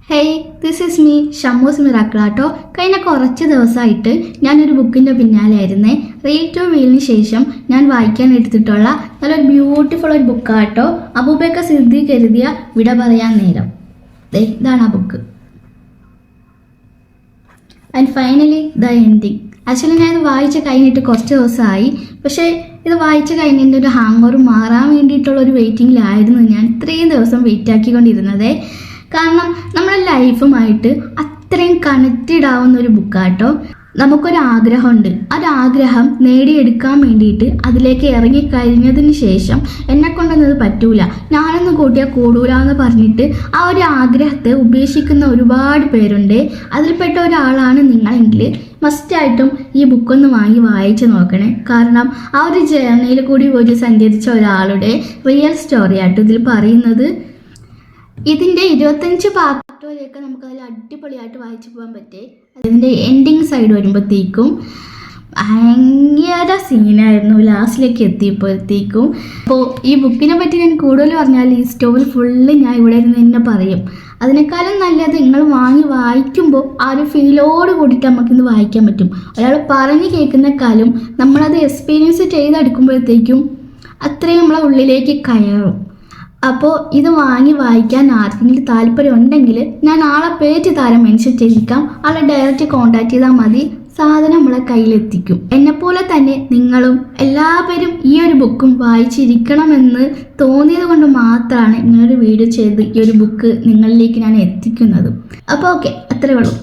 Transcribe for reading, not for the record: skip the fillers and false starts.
Hey this is me Shammu's മിറാക്കിളാട്ടോ. കഴിഞ്ഞ കുറച്ച് ദിവസമായിട്ട് ഞാനൊരു ബുക്കിൻ്റെ പിന്നാലെയായിരുന്നേ. റീഡ് ടു വീലിന് ശേഷം ഞാൻ വായിക്കാൻ എടുത്തിട്ടുള്ള നല്ലൊരു ബ്യൂട്ടിഫുൾ ഒരു ബുക്കാട്ടോ. അബൂബക്കർ സിദ്ദീഖ് എഴുതിയ വിട പറയാൻ നേരം. ഇതാണ് ആ book. And finally the ending. Actually ഞാൻ ഇത് വായിച്ച് കഴിഞ്ഞിട്ട് കുറച്ച് ദിവസമായി. പക്ഷേ ഇത് വായിച്ച് കഴിഞ്ഞതിൻ്റെ ഒരു ഹാങ് ഓവർ മാറാൻ വേണ്ടിയിട്ടുള്ള ഒരു വെയിറ്റിങ്ങിലായിരുന്നു ഞാൻ ഇത്രയും ദിവസം വെയിറ്റ് ആക്കിക്കൊണ്ടിരുന്നത്. കാരണം നമ്മുടെ ലൈഫുമായിട്ട് അത്രയും കണക്റ്റഡ് ആവുന്ന ഒരു ബുക്കാട്ടോ. നമുക്കൊരു ആഗ്രഹമുണ്ട്, ഒരാഗ്രഹം നേടിയെടുക്കാൻ വേണ്ടിയിട്ട് അതിലേക്ക് ഇറങ്ങിക്കഴിഞ്ഞതിന് ശേഷം എന്നെ കൊണ്ടൊന്നും അത് പറ്റൂല, ഞാനൊന്ന് കൂട്ടിയാൽ കൂടൂല എന്ന് പറഞ്ഞിട്ട് ആ ഒരു ആഗ്രഹത്തെ ഉപേക്ഷിക്കുന്ന ഒരുപാട് പേരുണ്ട്. അതിൽപ്പെട്ട ഒരാളാണ് നിങ്ങളെങ്കിൽ മസ്റ്റായിട്ടും ഈ ബുക്കൊന്ന് വായിച്ച് നോക്കണേ. കാരണം ആ ഒരു ജേർണിയിൽ കൂടി പോയി സഞ്ചരിച്ച ഒരാളുടെ റിയൽ സ്റ്റോറി ആട്ടോ ഇതിൽ പറയുന്നത്. ഇതിൻ്റെ 25 പാർട്ട് വരെയൊക്കെ നമുക്കതിൽ അടിപൊളിയായിട്ട് വായിച്ചു പോകാൻ പറ്റേ. അതിൻ്റെ എൻഡിങ് സൈഡ് വരുമ്പോഴത്തേക്കും ഭയങ്കര സീനായിരുന്നു ലാസ്റ്റിലേക്ക് എത്തിയപ്പോഴത്തേക്കും. അപ്പോൾ ഈ ബുക്കിനെ പറ്റി ഞാൻ കൂടുതൽ പറഞ്ഞാൽ ഈ സ്റ്റോറി ഫുള്ള് ഞാൻ ഇവിടെ ഇരുന്ന് തന്നെ പറയും. അതിനേക്കാളും നല്ലത് നിങ്ങൾ വായിക്കുമ്പോൾ ആ ഒരു ഫീലോട് കൂടിയിട്ട് നമുക്കിന്ന് വായിക്കാൻ പറ്റും. ഒരാൾ പറഞ്ഞു കേൾക്കുന്നേക്കാളും നമ്മളത് എക്സ്പീരിയൻസ് ചെയ്തെടുക്കുമ്പോഴത്തേക്കും അത്രയും നമ്മളെ ഉള്ളിലേക്ക് കയറും. അപ്പോൾ ഇത് വായിക്കാൻ ആർക്കെങ്കിലും താല്പര്യം ഉണ്ടെങ്കിൽ ഞാൻ ആളെ പേജ് താരം മെൻഷൻ ചെയ്യിക്കാം. ആളെ ഡയറക്റ്റ് കോൺടാക്ട് ചെയ്താൽ മതി, സാധനം നമ്മളെ കയ്യിലെത്തിക്കും. എന്നെപ്പോലെ തന്നെ നിങ്ങളും എല്ലാവരും ഈ ഒരു ബുക്കും വായിച്ചിരിക്കണമെന്ന് തോന്നിയത് കൊണ്ട് മാത്രമാണ് ഇങ്ങനൊരു വീഡിയോ ചെയ്ത് ഈ ഒരു ബുക്ക് നിങ്ങളിലേക്ക് ഞാൻ എത്തിക്കുന്നത്. അപ്പോൾ ഓക്കെ, അത്രയേ ഉള്ളൂ.